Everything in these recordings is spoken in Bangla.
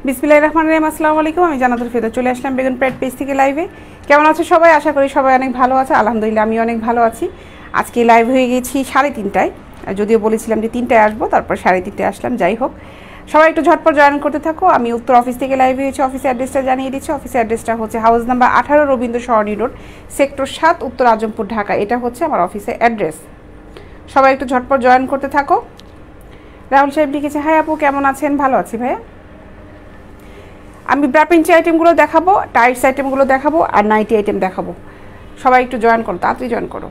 বিসমিল্লাহির রহমানির রহিম। আসসালামু আলাইকুম। আমি জান্নাতুল ফেরদৌস চলে আসলাম বেগুন প্যাড পেজ থেকে লাইভে। কেমন আছো সবাই? আশা করি সবাই অনেক ভালো আছে। আলহামদুলিল্লাহ আমি অনেক ভালো আছি। আজকে লাইভ হয়ে গেছি 3:30টায়, যদিও বলেছিলাম যে 3টায় আসবো, তারপর 3:30টায় আসলাম। যাই হোক, সবাই একটু ঝটপট জয়েন করতে থাকো। আমি উত্তর অফিস থেকে লাইভ হয়েছি। অফিসের অ্যাড্রেসটা জানিয়ে দিচ্ছি। অফিসের অ্যাড্রেসটা হচ্ছে হাউস নাম্বার 18 রবীন্দ্র সরণি রোড, সেক্টর 7, উত্তর আজমপুর, ঢাকা। এটা হচ্ছে আমার অফিসের অ্যাড্রেস। সবাই একটু ঝটপট জয়েন করতে থাকো। রাহুল সাহেব লিখেছে, হাই আপু, কেমন আছেন? ভালো আছি ভাইয়া। আমি ব্রাপিঞ্চি আইটেমগুলো দেখাবো, টাইটস আইটেমগুলো দেখাবো, আর নাইটি আইটেম দেখাবো। সবাই একটু জয়েন করো, তাড়াতাড়ি জয়েন করো।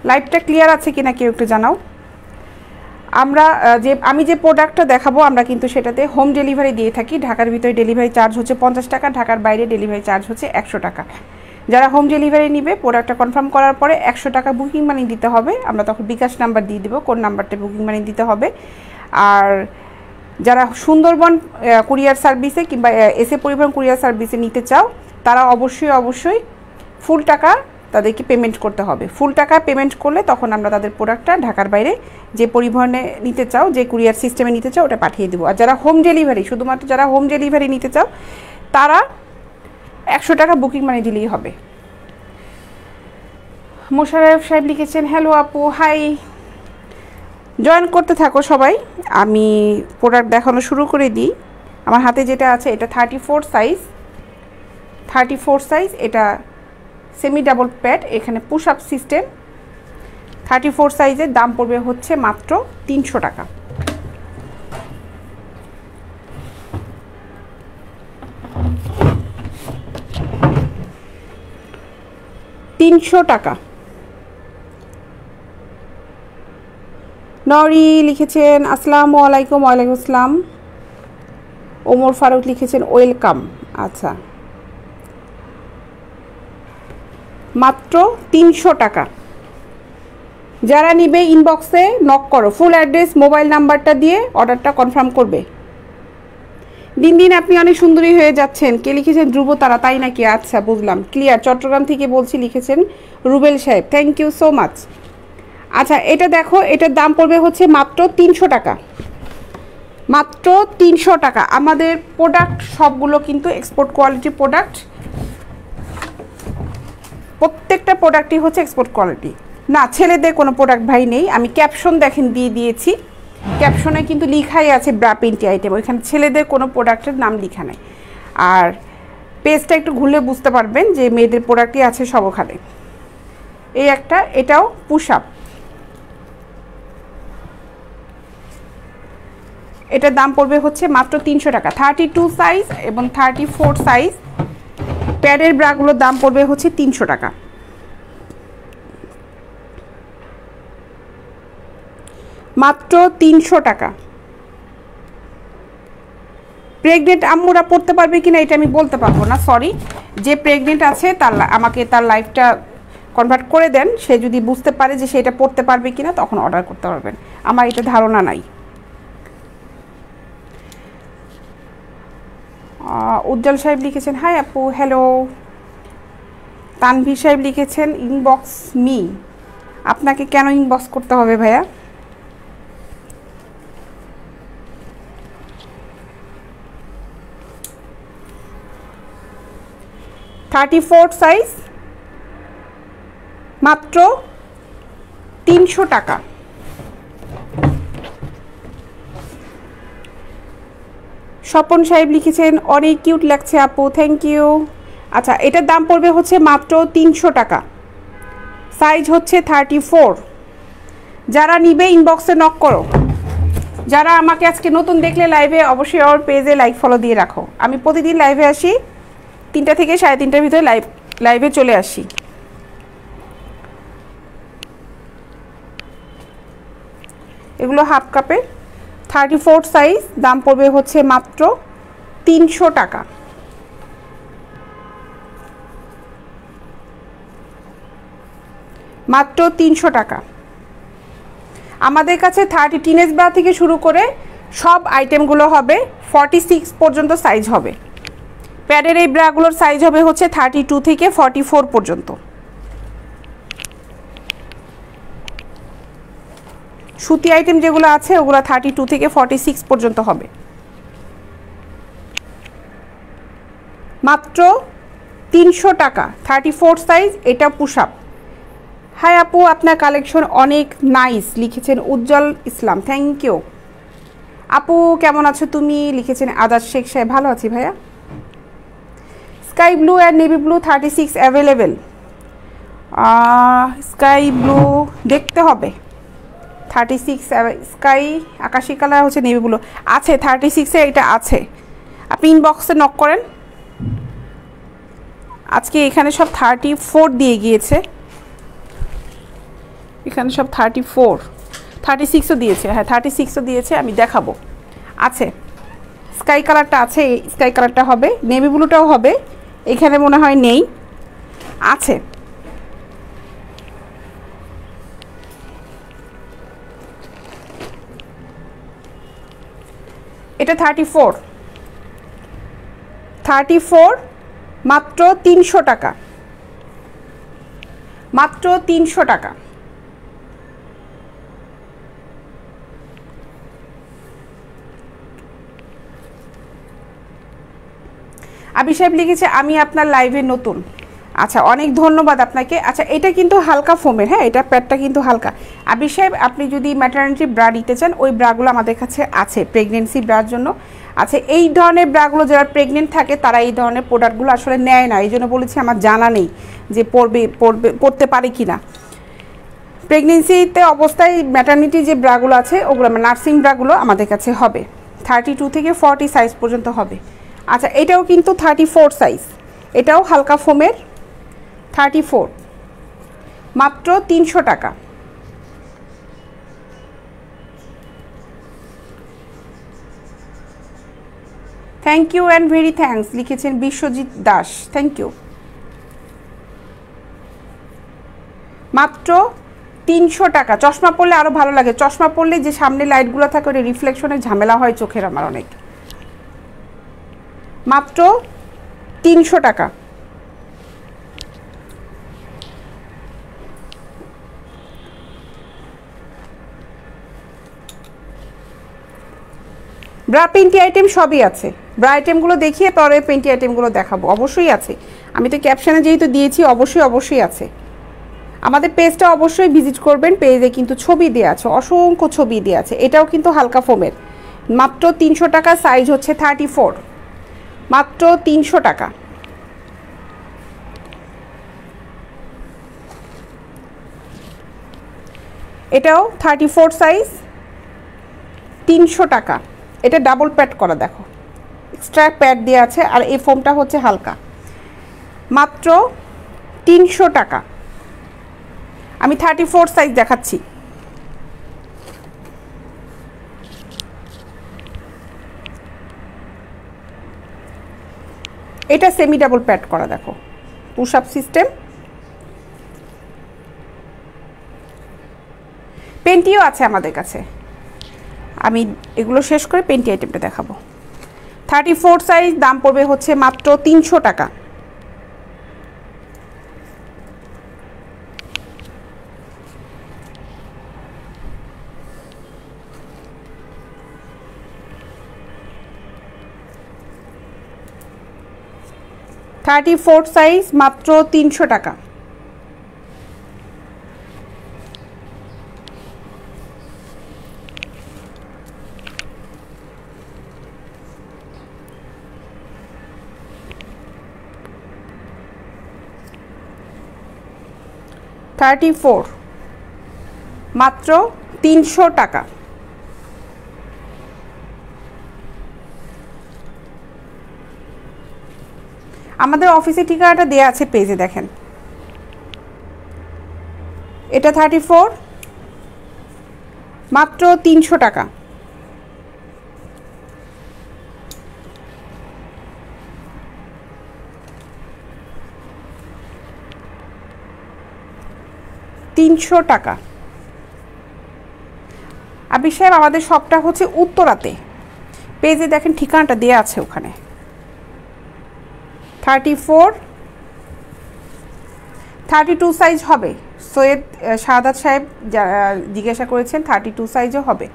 লাইভটা ক্লিয়ার আছে কিনা কেউ একটু জানাও। আমি যে প্রোডাক্টটা দেখাবো, আমরা কিন্তু সেটাতে হোম ডেলিভারি দিয়ে থাকি। ঢাকার ভিতরে ডেলিভারি চার্জ হচ্ছে 50 টাকা, ঢাকার বাইরে ডেলিভারি চার্জ হচ্ছে 100 টাকা। যারা হোম ডেলিভারি নিবে, প্রোডাক্টটা কনফার্ম করার পরে 100 টাকা বুকিং মানি দিতে হবে। আমরা তখন বিকাশ নাম্বার দিয়ে দেবো, কোন নাম্বারটা বুকিং মানি দিতে হবে। আর যারা সুন্দরবন কুরিয়ার সার্ভিসে কিংবা এসএ পরিবহন কুরিয়ার সার্ভিসে নিতে চাও, তারা অবশ্যই ফুল টাকা তাদেরকে পেমেন্ট করতে হবে। ফুল টাকা পেমেন্ট করলে তখন আমরা তাদের প্রোডাক্টটা ঢাকার বাইরে যে পরিবহনে নিতে চাও, যে কুরিয়ার সিস্টেমে নিতে চাও, ওটা পাঠিয়ে দেবো। আর যারা হোম ডেলিভারি, শুধুমাত্র যারা হোম ডেলিভারি নিতে চাও, তারা 100 টাকা বুকিং মানি দিলেই হবে। মোশাররফ সাহেব লিখেছেন, হ্যালো আপু, হাই। জয়েন করতে থাকো সবাই। আমি প্রোডাক্ট দেখানো শুরু করে দিই। আমার হাতে যেটা আছে এটা 34 সাইজ। এটা সেমি ডাবল প্যাড, এখানে পুশ আপ সিস্টেম। 34 সাইজের দাম পড়বে হচ্ছে মাত্র 300 টাকা। নরি লিখেছেন, আসসালামু আলাইকুম। ওয়ালাইকুম আসসালাম। ওমর ফারুক লিখেছেন, ওয়েলকাম। আচ্ছা, মাত্র 300 টাকা। যারা নিবে ইনবক্সে নক করো, ফুল অ্যাড্রেস মোবাইল নাম্বারটা দিয়ে অর্ডারটা কনফার্ম করবে। দিন দিন আপনি অনেক সুন্দরী হয়ে যাচ্ছেন। কে লিখেছেন? ধ্রুবতারা, তাই নাকি? আচ্ছা, বুঝলাম, ক্লিয়ার। চট্টগ্রাম থেকে বলছি, লিখেছেন রুবেল সাহেব, থ্যাংক ইউ সো মাচ। আচ্ছা, এটা দেখো, এটার দাম পড়বে হচ্ছে মাত্র 300 টাকা। মাত্র 300 টাকা। আমাদের প্রোডাক্ট সবগুলো কিন্তু এক্সপোর্ট কোয়ালিটি প্রোডাক্ট। প্রত্যেকটা প্রোডাক্টই হচ্ছে এক্সপোর্ট কোয়ালিটি। না, ছেলেদের কোনো প্রোডাক্ট ভাই নেই। আমি ক্যাপশন দেখেন দিয়ে দিয়েছি, ক্যাপশনে কিন্তু লিখাই আছে ব্রাপিঞ্চি আইটেম, ওইখানে ছেলেদের কোনো প্রোডাক্টের নাম লেখা নেই। আর পেজটা একটু ঘুরলে বুঝতে পারবেন যে মেয়েদের প্রোডাক্টই আছে সব ওখানে। এই একটা, এটাও পুশ আপ। এটার দাম পড়বে হচ্ছে মাত্র 300 টাকা। 32 সাইজ এবং 34 সাইজ প্যাডের ব্রাগুলোর দাম পড়বে হচ্ছে 300 টাকা। মাত্র 300 টাকা। প্রেগনেন্ট আম্মুরা পড়তে পারবে কিনা এটা আমি বলতে পারবো না, সরি। যে প্রেগনেন্ট আছে আমাকে তার লাইফটা কনভার্ট করে দেন। সে যদি বুঝতে পারে যে সেটা পড়তে পারবে কিনা, তখন অর্ডার করতে পারবেন। আমার এটা ধারণা নাই। উজ্জ্বল সাহেব লিখেছেন, হাই আপু, হ্যালো। তানভীর সাহেব লিখেছেন, ইনবক্স মি। আপনাকে কেন ইনবক্স করতে হবে ভাইয়া? $34 সাইজ, মাত্র 300 টাকা। স্বপন সাহেব লিখেছেন, অনেক কিউট লাগছে আপু, থ্যাংক ইউ। আচ্ছা, এটার দাম পড়বে হচ্ছে মাত্র 300 টাকা। সাইজ হচ্ছে 34। যারা নিবে ইনবক্সে নক করো। যারা আমাকে আজকে নতুন দেখলে লাইভে, অবশ্যই আমার পেজে লাইক ফলো দিয়ে রাখো। আমি প্রতিদিন লাইভে আসি, 3টা থেকে 3:30টার ভিতরে লাইভে চলে আসি। এগুলো হাফ কাপে, 34 সাইজ, দাম পড়বে হচ্ছে মাত্র 300 টাকা। মাত্র 300 টাকা। আমাদের কাছে 30 টিনেজ ব্রা থেকে শুরু করে সব আইটেমগুলো হবে 46 পর্যন্ত সাইজ হবে। প্যাডের এই ব্রাগুলোর সাইজ হবে হচ্ছে 32 থেকে 44 পর্যন্ত। সুতি আইটেম যেগুলো আছে ওগুলো 32 থেকে 46 পর্যন্ত হবে, মাত্র 300 টাকা। 34 সাইজ, এটা পুশ আপ। হাই আপু, আপনার কালেকশন অনেক নাইস, লিখেছেন উজ্জ্বল ইসলাম, থ্যাংক ইউ। আপু কেমন আছো তুমি, লিখেছেন আদার শেখ সাহেব। ভালো আছি ভাইয়া। Sky blue and navy blue 36 available. Sky blue দেখতে হবে, 36 স্কাই আকাশি কালার হচ্ছে নেভি ব্লু আছে, 36-এ এটা আছে। আপনি ইনবক্সে নক করেন। আজকে এখানে সব 34 দিয়ে গিয়েছে, এখানে সব 34, 36ও দিয়েছে। হ্যাঁ 36ও দিয়েছে, আমি দেখাবো। আছে স্কাই কালারটা আছে, স্কাই কালারটা হবে, নেভি ব্লুটাও হবে, এখানে মনে হয় নেই, আছে। এটা 34 মাত্র 300 টাকা, মাত্র 300 টাকা। আবি সাহেব লিখেছে আমি আপনার লাইভে নতুন। আচ্ছা, অনেক ধন্যবাদ আপনাকে। আচ্ছা, এটা কিন্তু হালকা ফোমের, হ্যাঁ এটা প্যাডটা কিন্তু হালকা। আবি সাহেব, আপনি যদি ম্যাটারনিটি ব্রা নিতে চান, ওই ব্রাগুলো আমাদের কাছে আছে প্রেগনেন্সি ব্রার জন্য। আচ্ছা, এই ধরনের ব্রাগুলো যারা প্রেগনেন্ট থাকে তারা এই ধরনের প্রোডাক্টগুলো আসলে নেয় না, এই জন্য বলেছি আমার জানা নেই যে পড়তে পারে কি না। প্রেগনেন্সিতে অবস্থায় ম্যাটারনিটি যে ব্রাগুলো আছে ওগুলো নার্সিং ব্রাগুলো আমাদের কাছে হবে, 32 থেকে 40 সাইজ পর্যন্ত হবে। আচ্ছা, এটাও কিন্তু 34 সাইজ, এটাও হালকা ফোমের, 34 মাত্র 300 টাকা। Thank you and very thanks, লিখেছেন বিশ্বজিৎ দাস, থ্যাংক ইউ। মাত্র 300 টাকা। চশমা পরলে আরও ভালো লাগে, চশমা পরলে যে সামনে লাইটগুলো থাকে ওটা রিফ্লেকশনের ঝামেলা হয় চোখের আমার অনেক। মাত্র 300 টাকা। ব্রা পেন্টি আইটেম সবই আছে, ব্রা আইটেমগুলো দেখিয়ে পরে পেন্টি আইটেমগুলো দেখাবো, অবশ্যই আছে। আমি তো ক্যাপশনে যেহেতু দিয়েছি অবশ্যই আছে। আমাদের পেজটা অবশ্যই ভিজিট করবেন, পেজে কিন্তু ছবি দেওয়া আছে, অসংখ্য ছবি দেওয়া আছে। এটাও কিন্তু হালকা ফোমের, মাত্র 300 টাকা, সাইজ হচ্ছে 34, মাত্র 300 টাকা। এটাও 34 সাইজ, 300 টাকা। এটা ডাবল প্যাড করা, দেখো এক্সট্রা প্যাড দেওয়া আছে, আর এই ফোমটা হচ্ছে হালকা, মাত্র 300 টাকা। আমি 34 সাইজ দেখাচ্ছি। এটা সেমি ডাবল প্যাড করা, দেখো পুশ আপ সিস্টেম। পেন্টিও আছে আমাদের কাছে, আমি এগুলো শেষ করে পেন্টি আইটেমটা দেখাবো। 34 সাইজ, দাম পড়বে হচ্ছে মাত্র 300 টাকা। $34 সাইজ, মাত্র 300 টাকা। $34 মাত্র 300 টাকা। আমাদের অফিসের ঠিকানাটা দেয়া আছে পেজে, দেখেন। এটা 34 মাত্র 300 টাকা। টাকা। আবির সাহেব, আমাদের শপটা হচ্ছে উত্তরাতে, পেজে দেখেন ঠিকানাটা দেয়া আছে ওখানে। 34 32 সাইজ হবে, সৈয়দ শাহাদাত সাহেব জিজ্ঞাসা করেছেন 32 সাইজও হবে।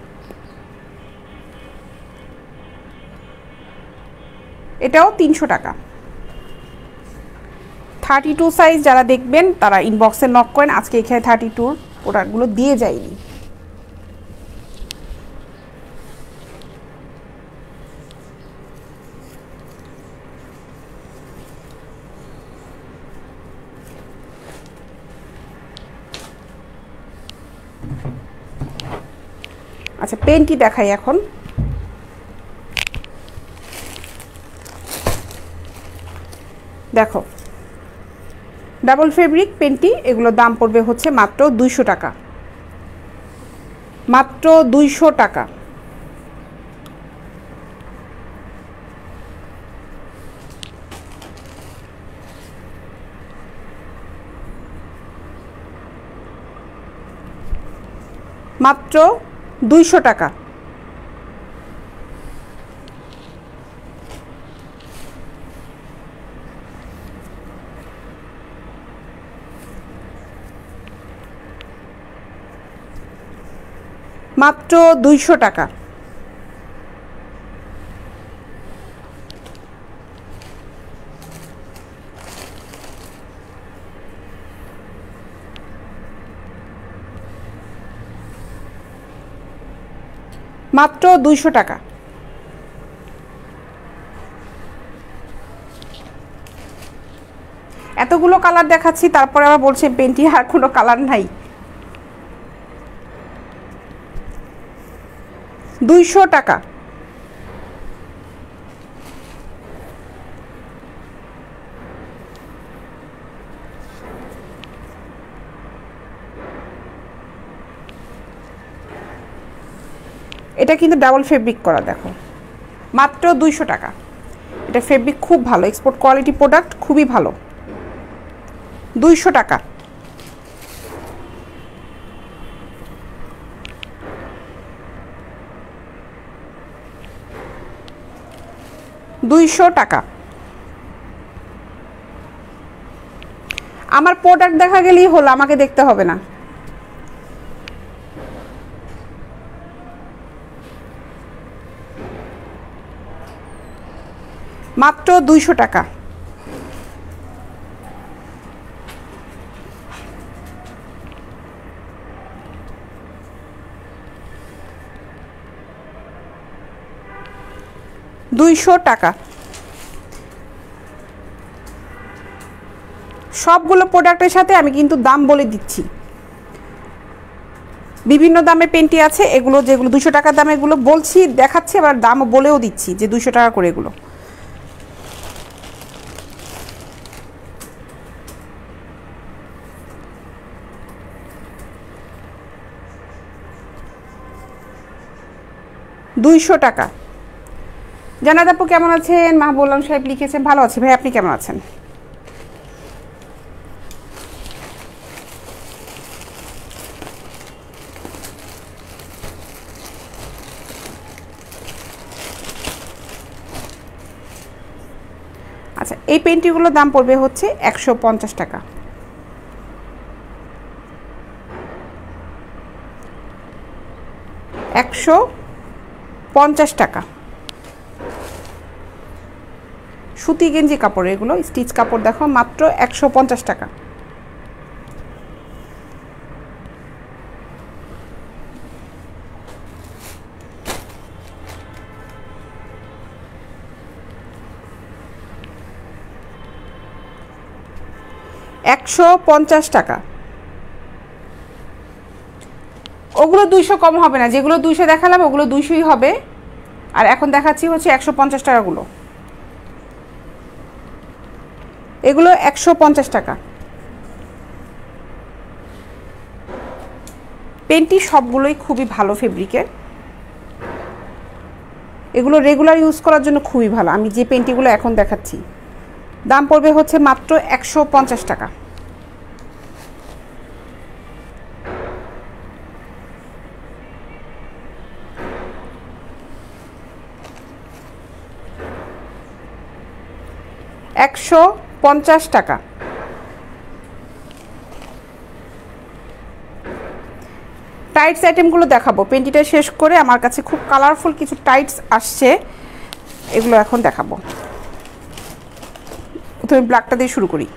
এটাও 300 টাকা। 32 সাইজ যারা দেখবেন তারা ইনবক্সে নক করেন, আজকে এখানে 32 প্রোডাক্টগুলো দিয়ে যায়নি। আচ্ছা, পেনটি দেখাই এখন। দেখো, ডাবল ফেব্রিক পেনটি, এগুলো দাম পড়বে হচ্ছে মাত্র 200 টাকা, মাত্র 200 টাকা। মাত্র 200 টাকা। মাত্র 200 টাকা। মাত্র 200 টাকা। এতগুলো কালার দেখাচ্ছি, তারপরে আবার বলছে পেনটি আর কোনো কালার নাই। 200 টাকা। এটা কিন্তু ডাবল ফেব্রিক করা, দেখো, মাত্র 200 টাকা। এটা ফেব্রিক খুব ভালো, এক্সপোর্ট কোয়ালিটি প্রোডাক্ট, খুবই ভালো। 200 টাকা। 200 টাকা। আমার প্রোডাক্ট দেখা গেলেই হলো, আমাকে দেখতে হবে না। মাত্র 200 টাকা। টাকা। সবগুলো প্রোডাক্টের সাথে আমি কিন্তু দাম বলে দিচ্ছি। বিভিন্ন দামে পেনটি আছে, এগুলো যেগুলো 200 টাকার দাম এগুলো বলছি, দেখাচ্ছি, আবার দামও বলেও দিচ্ছি যে 200 টাকা করে এগুলো। টাকা। জানাত আপু কেমন আছেন? মাহবুবুল্লাহ সাহেব লিখেছেন ভালো আছি ভাই, আপনি কেমন আছেন? আচ্ছা, এই পেনটিগুলোর দাম পড়বে হচ্ছে 150 টাকা। 150 টাকা। সুতি গেঞ্জি কাপড়, এগুলো স্টিচ কাপড়, দেখো, মাত্র 150 টাকা। টাকা। ওগুলো 200 কম হবে না, যেগুলো 200 দেখালাম ওগুলো 200ই হবে, আর এখন দেখাচ্ছি হচ্ছে 150 টাকাগুলো, এগুলো 150 টাকা। পেনটি সবগুলোই খুবই ভালো ফেব্রিকের, এগুলো রেগুলার ইউজ করার জন্য খুবই ভালো। আমি যে পেনটিগুলো এখন দেখাচ্ছি দাম পড়বে হচ্ছে মাত্র 150 টাকা। টাকা। টাইটস আইটেমগুলো দেখাবো। পেন্টিটা শেষ করে আমার কাছে খুব কালারফুল কিছু টাইটস আসছে, এগুলো এখন দেখাবো। প্রথমে ব্ল্যাকটা দিয়ে শুরু করি।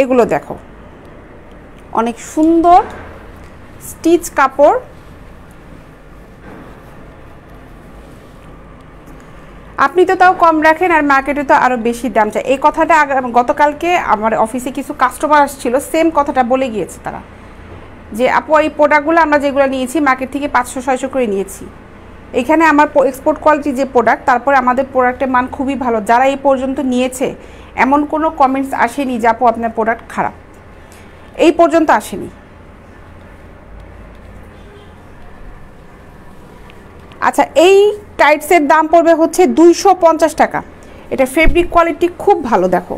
এগুলো দেখো, অনেক সুন্দর স্টিচ কাপড়। আপনি তো তাও কম রাখেন আর মার্কেটে তো আরও বেশি দাম চায়। এই কথাটা গতকালকে আমার অফিসে কিছু কাস্টমার আসছিল, সেম কথাটা বলে গিয়েছে তারা, যে আপু এই প্রোডাক্টগুলো আমরা যেগুলো নিয়েছি মার্কেট থেকে 500-600 করে নিয়েছি, এখানে আমার এক্সপোর্ট কোয়ালিটি যে প্রোডাক্ট, তারপরে আমাদের প্রোডাক্টের মান খুবই ভালো। যারা এই পর্যন্ত নিয়েছে এমন কোনো কমেন্টস আসেনি যে আপু আপনার প্রোডাক্ট খারাপ, এই পর্যন্ত আসেনি। আচ্ছা, এই টাইটসের দাম পড়বে হচ্ছে 250 টাকা। এটা ফেব্রিক কোয়ালিটি খুব ভালো, দেখো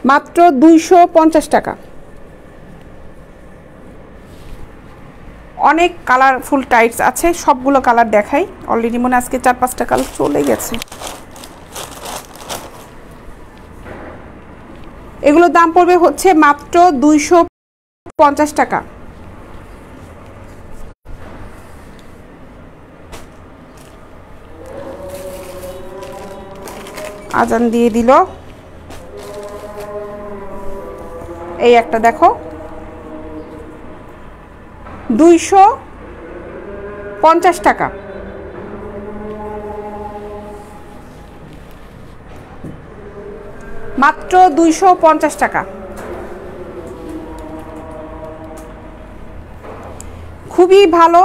মাত্র 250 টাকা। অনেক কালারফুল টাইটস আছে, সবগুলো কালার দেখাই। অলরেডি মনে আজকে 4-5টা কালার চলে গেছে। এগুলোর দাম পড়বে হচ্ছে মাত্র 250 টাকা। আজান দিয়ে দিল। এই একটা দেখো, 250 টাকা। মাত্র 250 টাকা। খুবই ভালো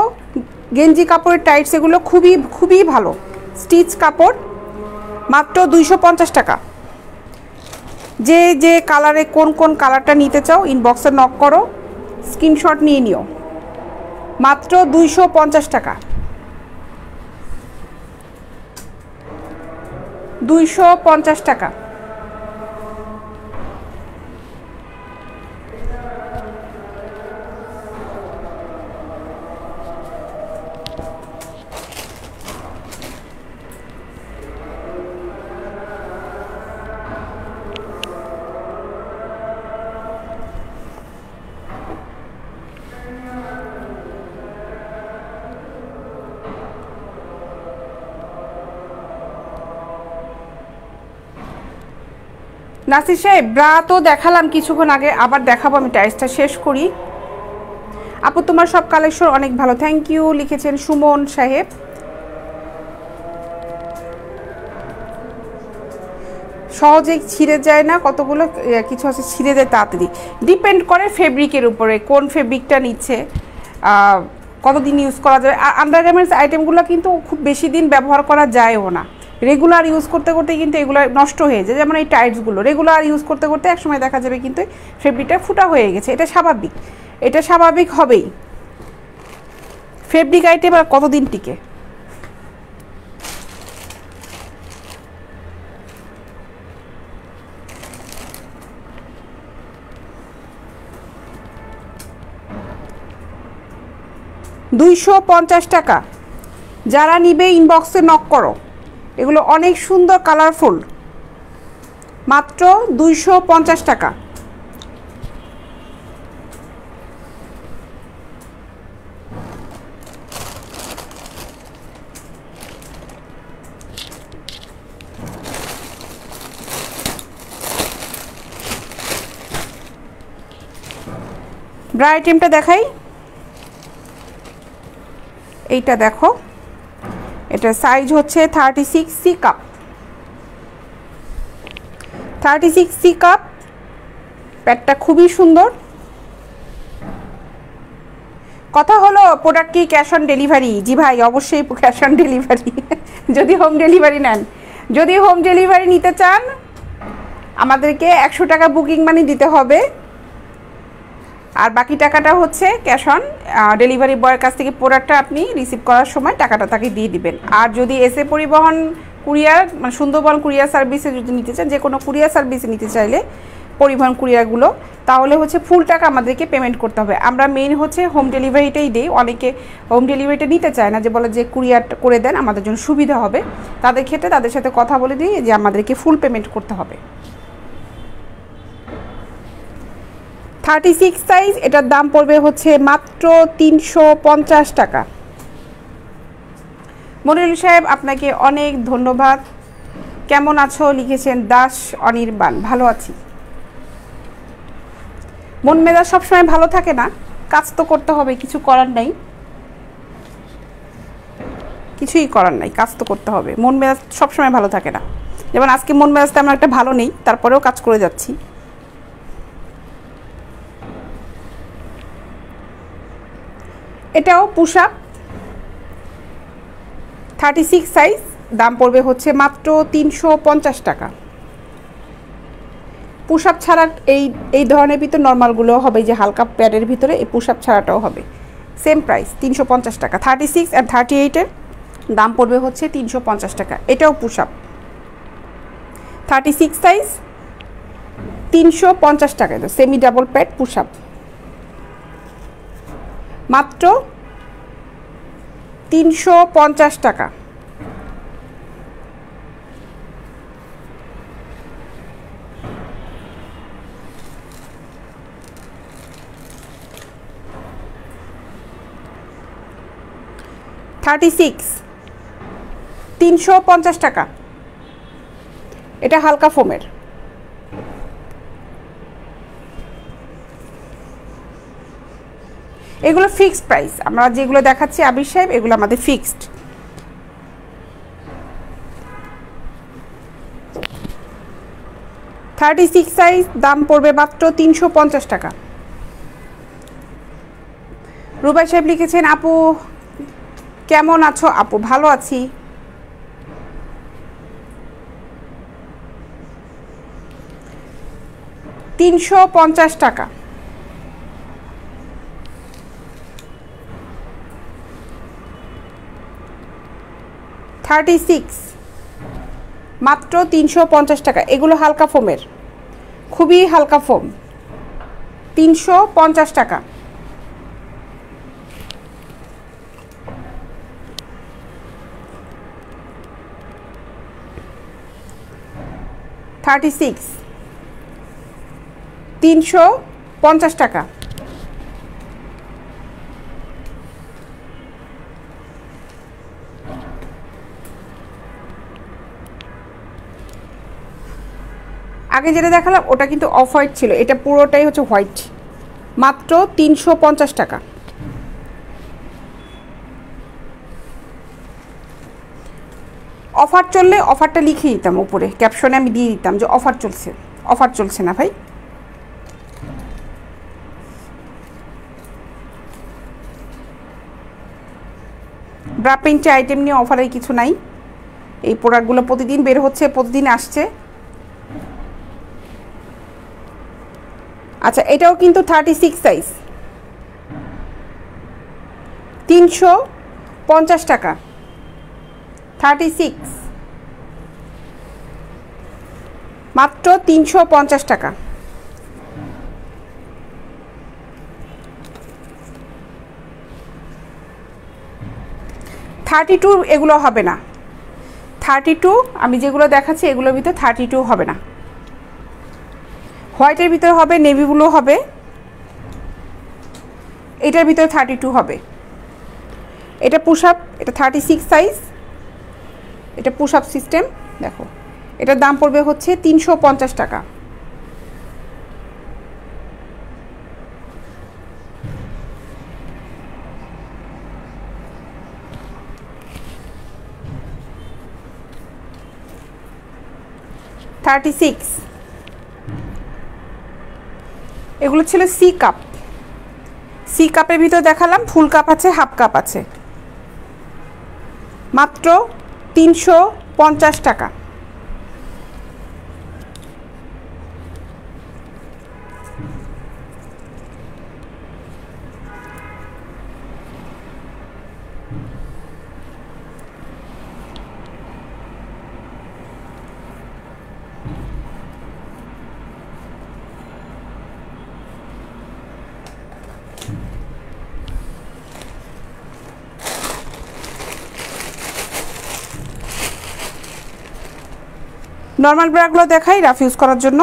গেঞ্জি কাপড়ের টাইটস, এগুলো খুবই খুবই ভালো স্টিচ কাপড়। মাত্র 250 টাকা। যে যে কালারে কোন কোন কালারটা নিতে চাও ইনবক্সে নক করো, স্ক্রিনশট নিয়ে নিও। মাত্র 250 টাকা। 250 টাকা। নাসির সাহেব, ব্রা তো দেখালাম কিছুক্ষণ আগে, আবার দেখাবো। আমি টাইসটা শেষ করি। আপু তোমার সব কালেকশন অনেক ভালো, থ্যাংক ইউ লিখেছেন সুমন সাহেব। সহজে ছিঁড়ে যায় না, কতগুলো কিছু আছে ছিঁড়ে যায় তাড়াতাড়ি। ডিপেন্ড করে ফেব্রিকের উপরে, কোন ফেব্রিকটা নিচ্ছে, কতদিন ইউজ করা যাবে। আর আন্ডারগার্মেন্টস আইটেমগুলো কিন্তু খুব বেশি দিন ব্যবহার করা যায়ও না। রেগুলার ইউজ করতে করতে কিন্তু এগুলো নষ্ট হয়ে যায়। যেমন এই টাইটসগুলো রেগুলার ইউজ করতে করতে একসময় দেখা যাবে কিন্তু ফেব্রিকটা ফুটা হয়ে গেছে। এটা স্বাভাবিক, এটা স্বাভাবিক হবেই। ফেব্রিক আইটেম আর কতদিন টিকে? $250 টাকা। যারা নিবে ইনবক্সে নক করো। এগুলো অনেক সুন্দর কালারফুল। মাত্র 250 টাকা। ব্রা আইটেমটা দেখাই। এইটা দেখো, এটা সাইজ হচ্ছে 36C কাপ। 36C cup. প্যাডটা খুবই সুন্দর। কথা হলো প্রোডাক্ট কি ক্যাশ অন ডেলিভারি? জি ভাই, অবশ্যই ক্যাশ অন ডেলিভারি যদি হোম ডেলিভারি নেন। যদি হোম ডেলিভারি নিতে চান আমাদেরকে 100 টাকা বুকিং মানি দিতে হবে, আর বাকি টাকাটা হচ্ছে ক্যাশ অন ডেলিভারি বয়ের কাছ থেকে প্রোডাক্টটা আপনি রিসিভ করার সময় টাকাটা তাকে দিয়ে দিবেন। আর যদি এসে পরিবহন কুরিয়ার মানে সুন্দরবন কুরিয়ার সার্ভিসে যদি নিতে চান, যে কোনো কুরিয়ার সার্ভিসে নিতে চাইলে পরিবহন কুরিয়ারগুলো, তাহলে হচ্ছে ফুল টাকা আমাদেরকে পেমেন্ট করতে হবে। আমরা মেইন হচ্ছে হোম ডেলিভারিটাই দিই। অনেকে হোম ডেলিভারিটা নিতে চায় না, যে বলে যে কুরিয়ার করে দেন আমাদের জন্য সুবিধা হবে। তাদের ক্ষেত্রে তাদের সাথে কথা বলে দিই যে আমাদেরকে ফুল পেমেন্ট করতে হবে। 36 সাইজ, এটার দাম পড়বে হচ্ছে মাত্র 350 টাকা। মনিরুল সাহেব আপনাকে অনেক ধন্যবাদ। কেমন আছো লিখেছেন দাস অনির্বাণ। ভালো আছি। মন মেজাজ সবসময় ভালো থাকে না, কাজ তো করতে হবে, কিছু করার নাই, কিছুই করার নাই, কাজ তো করতে হবে। মন মেজাজ সবসময় ভালো থাকে না, যেমন আজকে মন মেজাজটা আমার একটা ভালো নেই, তারপরেও কাজ করে যাচ্ছি। এটাও পুশ আপ 36 সাইজ, দাম পড়বে হচ্ছে মাত্র 350 টাকা। পুশ আপ ছাড়া এই ধরনের ভিতর নর্মালগুলো হবে, যে হালকা প্যাডের ভিতরে এই পুশ আপ ছাড়াটাও হবে, সেম প্রাইস 350 টাকা। 36 আর 38-এর দাম পড়বে হচ্ছে 350 টাকা। এটাও পুশ আপ 36 সাইজ, 350 টাকা। তো semi double pad push up মাত্র 350 টাকা। $36 350 টাকা। এটা হালকা ফোমের। এগুলো ফিক্সড প্রাইস, আমরা যেগুলো দেখাচ্ছি আবির সাহেব এগুলো আমাদের ফিক্সড। $36 সাইজ, দাম পড়বে মাত্র 350 টাকা। রুবাই সাহেব লিখেছেন আপু কেমন আছো? আপু ভালো আছি। $350 টাকা। $36 মাত্র 350 টাকা। এগুলো হালকা ফোমের, খুবই হালকা ফোম, 350 টাকা। $36 350 টাকা। আগে যেটা দেখালাম ওটা কিন্তু অফ হোয়াইট ছিল, এটা পুরোটাই হচ্ছে হোয়াইট, মাত্র 350 টাকা। অফার চললে অফারটা লিখে দিতাম উপরে, ক্যাপশনে আমি দিয়ে দিতাম যে অফার চলছে। অফার চলছে না ভাই। ব্রা পেইন্টে আইটেম নিয়ে অফারের কিছু নাই। এই প্রোডাক্টগুলো প্রতিদিন বের হচ্ছে, প্রতিদিন আসছে। আচ্ছা, এটাও কিন্তু 36 সাইজ, 350 টাকা। 36 মাত্র 350 টাকা। $32 এগুলো হবে না। 32 আমি যেগুলো দেখাচ্ছি এগুলোর ভিতরে 32 হবে না। হোয়াইটের ভিতরে হবে, নেভি ব্লু হবে, এটার ভিতরে 32 হবে। এটা পুশ আপ, এটা 36 সাইজ, এটা পুশ আপ সিস্টেম। দেখো এটার দাম পড়বে হচ্ছে 350 টাকা। $36 এগুলো ছিল সি কাপ। সি কাপের ভিতরে দেখালাম, ফুল কাপ আছে, হাফ কাপ আছে, মাত্র 350 টাকা। নর্মাল ব্রাগুলো দেখাই রাফ ইউজ করার জন্য।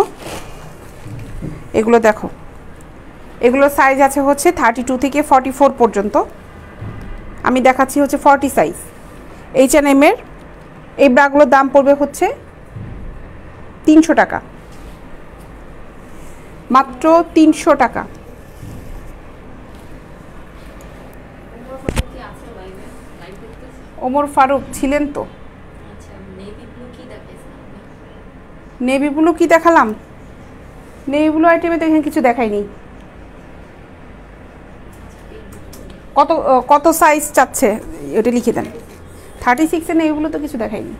এগুলো দেখো এগুলোর সাইজ আছে হচ্ছে 32 থেকে 44 পর্যন্ত। আমি দেখাচ্ছি হচ্ছে 40 সাইজ। H&M এর এই ব্রাগুলোর দাম পড়বে হচ্ছে 300 টাকা, মাত্র 300 টাকা। ওমর ফারুক ছিলেন তো। নেভি ব্লু কি দেখালাম? নেভি ব্লু আইটেমে তো এখানে কিছু দেখাইনি। কত কত সাইজ চাচ্ছে ওটা লিখে দেন। 36 এর নেভি ব্লু তো কিছু দেখাইনি।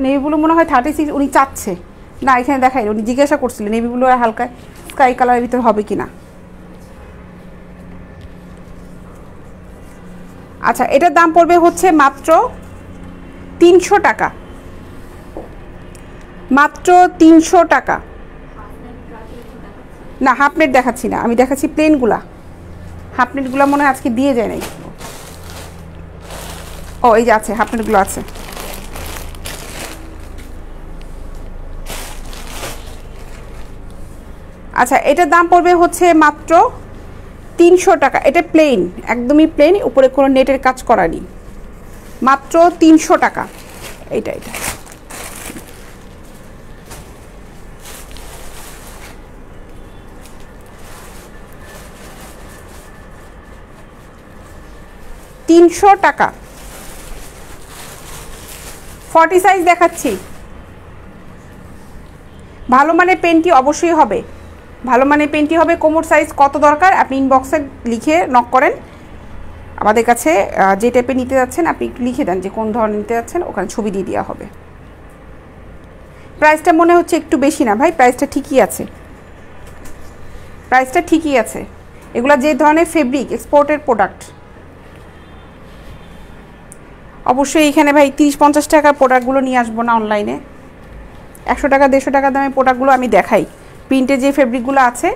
নেভি ব্লু মনে হয় 36 উনি চাচ্ছে না, এখানে দেখাইনি। উনি জিজ্ঞাসা করছিলেন নেভি ব্লু আর হালকা স্কাই কালারের ভিতর হবে কি না। আচ্ছা, এটার দাম পড়বে হচ্ছে মাত্র 300 টাকা, মাত্র 300 টাকা। না, হাফ নেট দেখাচ্ছি না, আমি দেখাচ্ছি প্লেনগুলা। হাফ নেটগুলো মনে হয় আজকে দিয়ে যায় নাই। ও এই যে আছে, হাফ নেটগুলো আছে। আচ্ছা, এটার দাম পড়বে হচ্ছে মাত্র 300 টাকা। এটা প্লেন, একদমই প্লেন, উপরে কোনো নেটের কাজ করা নেই, মাত্র 300 টাকা। এইটা 300 টাকা। 40 সাইজ দেখাচ্ছি। ভালো মানের পেনটি অবশ্যই হবে, ভালো মানের পেনটি হবে। কোমর সাইজ কত দরকার আপনি ইনবক্সে লিখে নক করেন আমাদের কাছে। যে টাইপে নিতে যাচ্ছেন আপনি একটু লিখে দেন যে কোন ধরনের নিতে যাচ্ছেন, ওখানে ছবি দিয়ে দেওয়া হবে। প্রাইসটা মনে হচ্ছে একটু বেশি না ভাই? প্রাইসটা ঠিকই আছে, প্রাইসটা ঠিকই আছে। এগুলো যে ধরনের ফেব্রিক, এক্সপোর্টের প্রোডাক্ট। অবশ্যই এখানে ভাই 30-50 টাকার প্রোডাক্টগুলো নিয়ে আসবো না অনলাইনে। 100 টাকা 150 টাকা দামের প্রোডাক্টগুলো আমি দেখাই। প্রিন্টে যে ফেব্রিকগুলো আছে,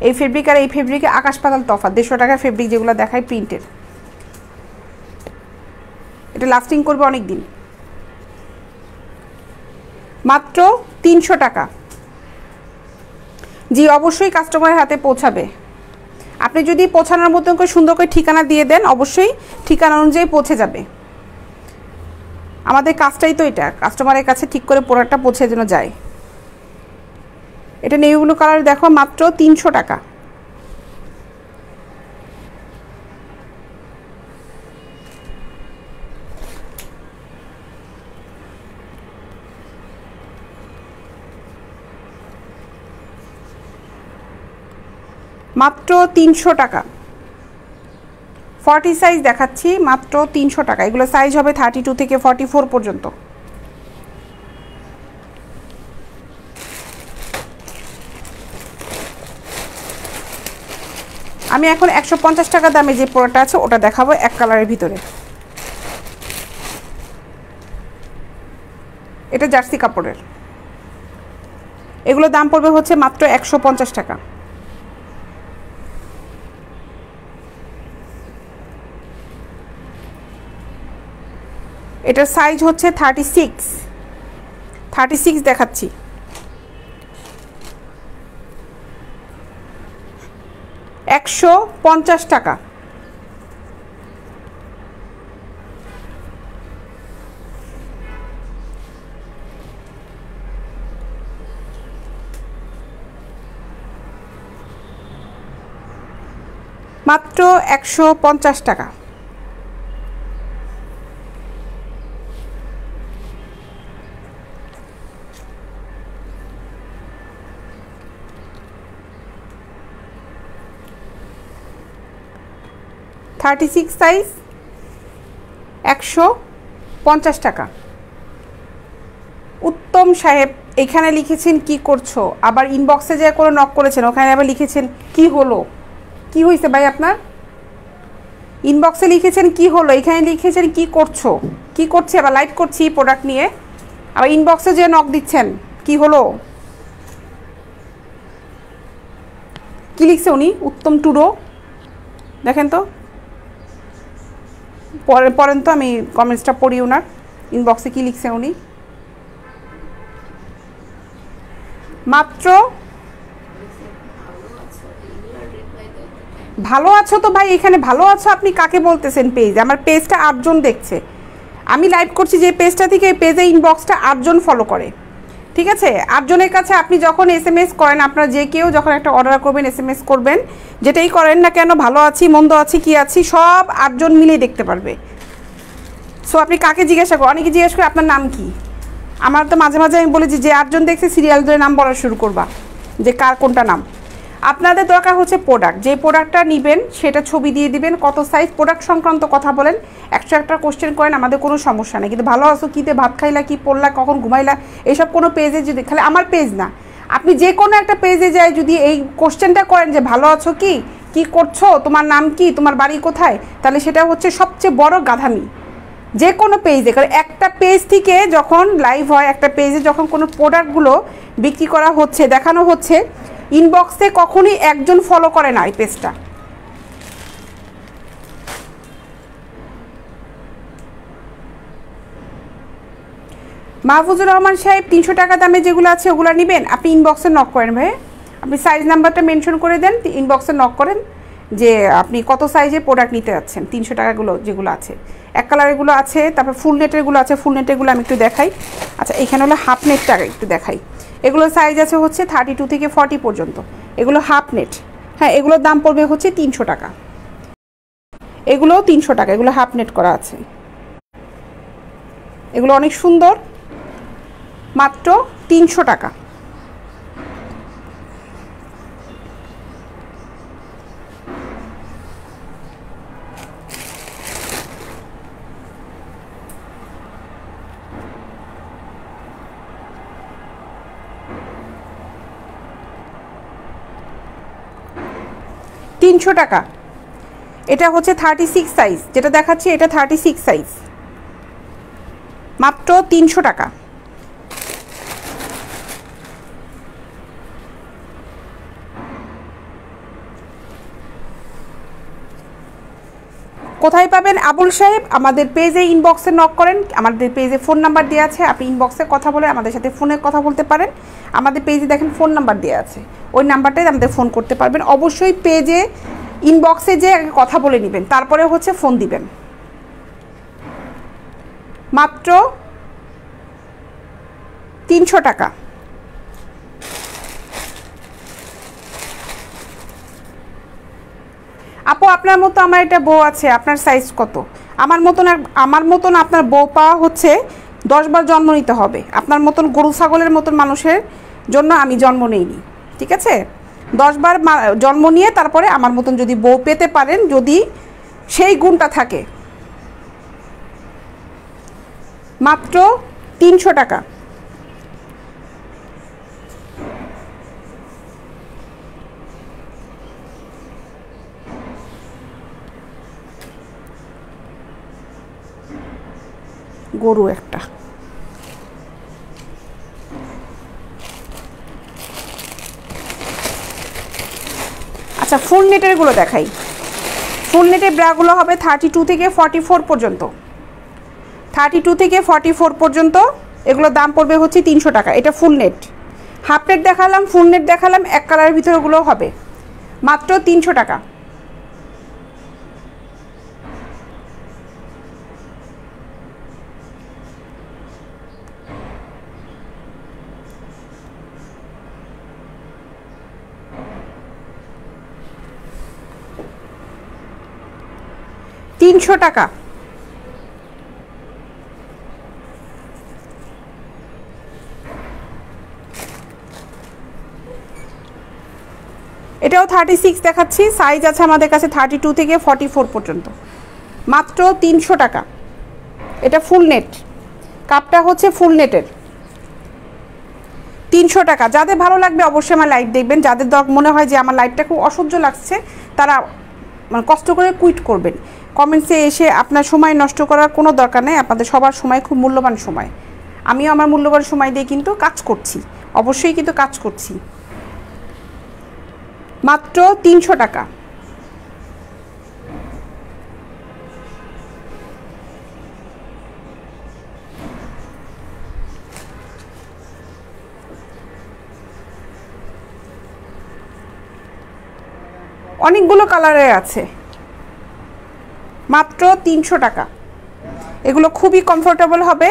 এই ফেব্রিক আর এই ফেব্রিকে আকাশ পাতাল তফাৎ। 150 টাকার ফেব্রিক যেগুলো দেখাই প্রিন্টের, এটা লাস্টিং করবে অনেক দিন। মাত্র 300 টাকা। জি অবশ্যই কাস্টমারের হাতে পৌঁছাবে। আপনি যদি পৌঁছানোর মতন করে সুন্দর করে ঠিকানা দিয়ে দেন, অবশ্যই ঠিকানা অনুযায়ী পৌঁছে যাবে। আমাদের কাজটাই তো এটা, কাস্টমারের কাছে ঠিক করে প্রোডাক্টটা পৌঁছে যেন যায়। এটা নেভি ব্লু কালার দেখো, মাত্র 300 টাকা। মাত্র 300 টাকা। 40 সাইজ দেখাচ্ছি, মাত্র 300 টাকা। এগুলো সাইজ হবে 32 থেকে 44 পর্যন্ত। আমি এখন 150 টাকা দামে যে প্রোডাক্ট আছে ওটা দেখাবো, এক কালারের ভিতরে। এটা জার্সি কাপড়ের। এগুলো দাম পড়বে হচ্ছে মাত্র 150 টাকা। এটার সাইজ হচ্ছে 36 দেখাচ্ছি। $150 টাকা। মাত্র 150 টাকা। $36 সাইজ, 150 টাকা। উত্তম সাহেব এখানে লিখেছেন কি করছো, আবার ইনবক্সে যে কোনো নক করেছেন ওখানে আবার লিখেছেন কি হলো, কি হয়েছে ভাই আপনার? ইনবক্সে লিখেছেন কি হলো, এখানে লিখেছেন কি করছো, কি করছে, আবার লাইভ করছি প্রোডাক্ট নিয়ে, আবার ইনবক্সে যে নক দিচ্ছেন কি হলো। কি লিখছে উনি? উত্তম টুডো, দেখেন তো, পড়েন তো, আমি কমেন্টসটা পড়ি ওনার। ইনবক্সে কি লিখছেন উনি? মাত্র ভালো আছো তো ভাই, এখানে ভালো আছো আপনি কাকে বলতেছেন পেজ? আমার পেজটা 8 জন দেখছে, আমি লাইভ করছি যে পেজটা থেকে, এই পেজে ইনবক্সটা 8 জন ফলো করে, ঠিক আছে? 8 জনের কাছে আপনি যখন SMS করেন, আপনারা যে কেউ যখন একটা অর্ডার করবেন, SMS করবেন, যেটাই করেন না কেন, ভালো আছি মন্দ আছি কি আছি, সব 8 জন মিলেই দেখতে পারবে। সো আপনি কাকে জিজ্ঞাসা করেন? অনেকে জিজ্ঞাসা করে আপনার নাম কি। আমার তো মাঝে মাঝে আমি বলি যে 8 জন দেখছে সিরিয়াল ধরে নাম বলা শুরু করবা, যে কার কোনটা নাম। আপনাদের দরকার হচ্ছে প্রোডাক্ট, যে প্রোডাক্টটা নেবেন সেটা ছবি দিয়ে দিবেন, কত সাইজ, প্রোডাক্ট সংক্রান্ত কথা বলেন, একটা কোশ্চেন করেন, আমাদের কোনো সমস্যা নেই। কিন্তু ভালো আছো কীতে, ভাত খাইলা, কি পড়লা, কখন ঘুমাইলা, এইসব কোনো পেজে যদি, খালি আমার পেজ না, আপনি যে কোনো একটা পেজে যায় যদি এই কোশ্চেনটা করেন যে ভালো আছো কি, কি করছো, তোমার নাম কি, তোমার বাড়ি কোথায়, তাহলে সেটা হচ্ছে সবচেয়ে বড় গাধামি। যে কোনো পেজে, কারণ একটা পেজ থেকে যখন লাইভ হয়, একটা পেজে যখন কোনো প্রোডাক্টগুলো বিক্রি করা হচ্ছে, দেখানো হচ্ছে, ইনবক্সে কখনই একজন ফলো করে না এই পেজটা। মাহফুজুর রহমান সাহেব, 300 টাকা দামে যেগুলো আছে ওগুলো নেবেন, আপনি ইনবক্সে নক করেন ভাই, আপনি সাইজ নাম্বারটা মেনশন করে দেন, ইনবক্সে নক করেন যে আপনি কত সাইজের প্রোডাক্ট নিতে যাচ্ছেন। 300 টাকাগুলো যেগুলো আছে, এক কালারেরগুলো আছে, তারপর ফুল নেটেরগুলো আছে, ফুল নেটেরগুলো আমি একটু দেখাই। আচ্ছা, এখানে হলো হাফ নেটটা একটু দেখাই। এগুলো সাইজ আছে হচ্ছে 32 থেকে 40 পর্যন্ত, এগুলো হাফ নেট। হ্যাঁ, এগুলোর দাম পড়বে হচ্ছে 300 টাকা, এগুলোও 300 টাকা, এগুলো হাফ নেট করা আছে, এগুলো অনেক সুন্দর, মাত্র 300 টাকা। টাকা। এটা হচ্ছে 36 সাইজ, যেটা দেখাচ্ছি এটা 36 সাইজ, মাত্র 300 টাকা। কোথায় পাবেন আবুল সাহেব? আমাদের পেজে ইনবক্সে নক করেন, আমাদের পেজে ফোন নাম্বার দেওয়া আছে, আপনি ইনবক্সে কথা বলে আমাদের সাথে ফোনে কথা বলতে পারেন। আমাদের পেজে দেখেন ফোন নাম্বার দেওয়া আছে, ওই নাম্বারটাই আমাদের ফোন করতে পারবেন। অবশ্যই পেজে ইনবক্সে যে কথা বলে নেবেন, তারপরে হচ্ছে ফোন দিবেন। মাত্র 300 টাকা। আপু, আপনার মতো আমার একটা বউ আছে, আপনার সাইজ কত? আমার মতন আপনার বউ পাওয়া হচ্ছে 10 বার জন্ম নিতে হবে। আপনার মতন গরু ছাগলের মতন মানুষের জন্য আমি জন্ম নেইনি, ঠিক আছে? 10 বার জন্ম নিয়ে তারপরে আমার মতন যদি বউ পেতে পারেন, যদি সেই গুণটা থাকে। মাত্র 300 টাকা। গরু একটা, আচ্ছা ফুল নেটেরগুলো দেখাই। ফুল নেটের ব্রাগুলো হবে 32 থেকে 44 পর্যন্ত, 32 থেকে 44 পর্যন্ত। এগুলোর দাম পড়বে হচ্ছে 300 টাকা। এটা ফুল নেট। হাফ নেট দেখালাম, ফুল নেট দেখালাম, এক কালারের ভিতরেগুলো হবে মাত্র 300 টাকা। টাকা। এটাও 36 দেখাচ্ছি, সাইজ আছে আমাদের কাছে 32 থেকে 44 পর্যন্ত, মাত্র 300 টাকা। এটা ফুল নেট, কাপটা হচ্ছে ফুল নেটের, 300 টাকা। যাদের ভালো লাগবে অবশ্যই আমার লাইভ দেখবেন। যাদের মনে হয় যে আমার লাইভটা খুব অসহ্য লাগছে, তারা মানে কষ্ট করে কুইট করবেন। কমেন্টসে এসে আপনার সময় নষ্ট করার কোনো দরকার নেই, আপনাদের সবার সময় খুব মূল্যবান সময়। আমিও আমার মূল্যবান সময় দিয়ে কিন্তু কাজ করছি, অবশ্যই কিন্তু কাজ করছি। মাত্র 300 টাকা। অনেকগুলো কালারে আছে, মাত্র 300 টাকা। এগুলো খুবই কমফোর্টেবল হবে,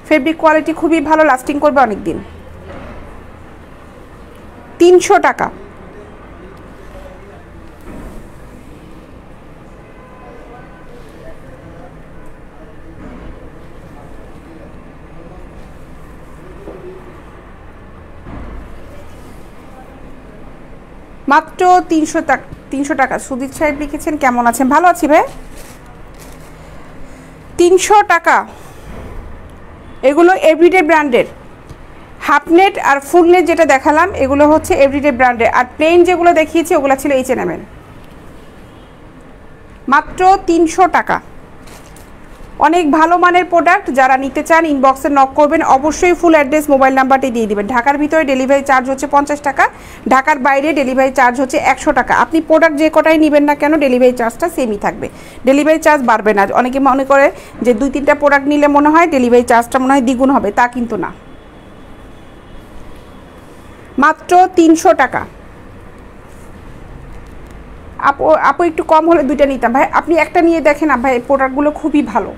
ফেব্রিক কোয়ালিটি খুবই ভালো, লাস্টিং করবে অনেক দিন। 300 টাকা। মাত্র 300 টাকা। 300 টাকা। সুদীপ সাহেব লিখেছেন কেমন আছেন? ভালো আছি ভাই। 300 টাকা। এগুলো এভরিডে ব্র্যান্ডের। হাফ নেট আর ফুল নেট যেটা দেখালাম এগুলো হচ্ছে এভরিডে ব্র্যান্ডের, আর প্লেন যেগুলো দেখিয়েছি ওগুলো ছিল H&M এর। মাত্র 300 টাকা। অনেক ভালো মানের প্রোডাক্ট, যারা নিতে চান ইনবক্সে নক করবেন, অবশ্যই ফুল অ্যাড্রেস মোবাইল নাম্বারটি দিয়ে দিবেন। ঢাকার ভিতরে ডেলিভারি চার্জ হচ্ছে 50 টাকা, ঢাকার বাইরে ডেলিভারি চার্জ হচ্ছে 100 টাকা। আপনি প্রোডাক্ট যে কটাই নেবেন না কেন ডেলিভারি চার্জটা সেমই থাকবে, ডেলিভারি চার্জ বাড়বে না। অনেকে মনে করে যে 2-3টা প্রোডাক্ট নিলে মনে হয় ডেলিভারি চার্জটা মনে হয় দ্বিগুণ হবে, তা কিন্তু না। মাত্র 300 টাকা। আপু একটু কম হলে 2টা নিতাম ভাই, আপনি একটা নিয়ে দেখেন না ভাই, প্রোডাক্টগুলো খুবই ভালো।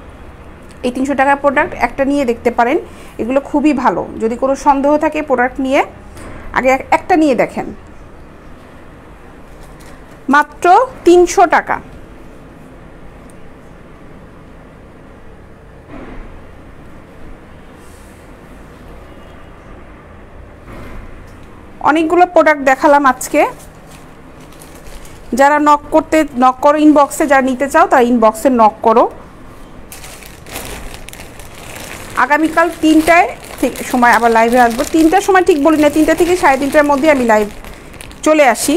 এই 300 টাকার প্রোডাক্ট একটা নিয়ে দেখতে পারেন, এগুলো খুবই ভালো। যদি কোনো সন্দেহ থাকে প্রোডাক্ট নিয়ে আগে একটা নিয়ে দেখেন। মাত্র 300 টাকা। অনেকগুলো প্রোডাক্ট দেখালাম আজকে। যারা নক করো ইনবক্সে, যারা নিতে চাও তারা ইনবক্সে নক করো। আগামীকাল 3টায় ঠিক সময় আবার লাইভে আসবো। 3টার সময় ঠিক বলি না, 3টা থেকে 3:30টার মধ্যে আমি লাইভ চলে আসি।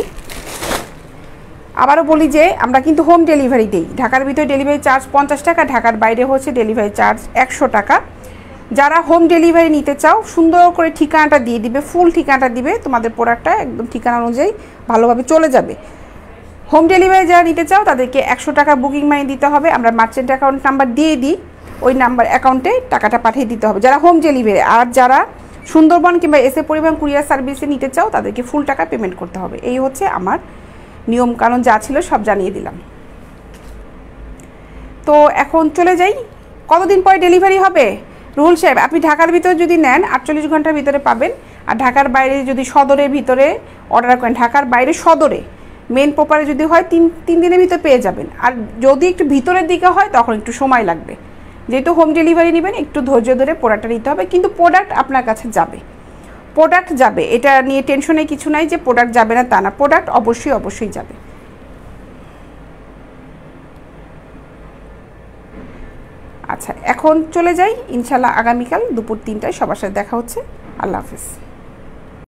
আবারও বলি যে আমরা কিন্তু হোম ডেলিভারি দিই। ঢাকার ভিতরে ডেলিভারি চার্জ 50 টাকা, ঢাকার বাইরে হচ্ছে ডেলিভারি চার্জ 100 টাকা। যারা হোম ডেলিভারি নিতে চাও সুন্দর করে ঠিকানাটা দিয়ে দিবে, ফুল ঠিকানাটা দিবে, তোমাদের প্রোডাক্টটা একদম ঠিকানা অনুযায়ী ভালোভাবে চলে যাবে। হোম ডেলিভারি যারা নিতে চাও তাদেরকে 100 টাকা বুকিং মানি দিতে হবে। আমরা মার্চেন্ট অ্যাকাউন্ট নাম্বার দিয়ে দিই, ওই নাম্বার অ্যাকাউন্টে টাকাটা পাঠিয়ে দিতে হবে যারা হোম ডেলিভারি। আর যারা সুন্দরবন কিংবা এসএ পরিবহন কুরিয়ার সার্ভিসে নিতে চাও তাদেরকে ফুল টাকা পেমেন্ট করতে হবে। এই হচ্ছে আমার নিয়ম কানুন, যা ছিল সব জানিয়ে দিলাম। তো এখন চলে যাই, কতদিন পরে ডেলিভারি হবে? রুহুল সাহেব, আপনি ঢাকার ভিতরে যদি নেন 48 ঘন্টার ভিতরে পাবেন, আর ঢাকার বাইরে যদি সদরের ভিতরে অর্ডার করেন, ঢাকার বাইরে সদরে মেন প্রপারে যদি হয় 3 দিনের ভিতরে পেয়ে যাবেন। আর যদি একটু ভিতরের দিকে হয় তখন একটু সময় লাগবে। যেহেতু হোম ডেলিভারি নেবেন একটু ধৈর্য ধরে প্রোডাক্টটা নিতে হবে, কিন্তু প্রোডাক্ট আপনার কাছে যাবে, প্রোডাক্ট যাবে। এটা নিয়ে টেনশনে কিছু নাই যে প্রোডাক্ট যাবে না, তা না, প্রোডাক্ট অবশ্যই যাবে। আচ্ছা এখন চলে যাই, ইনশাল্লাহ আগামীকাল দুপুর 3টায় সবার সাথে দেখা হচ্ছে। আল্লাহ হাফিজ।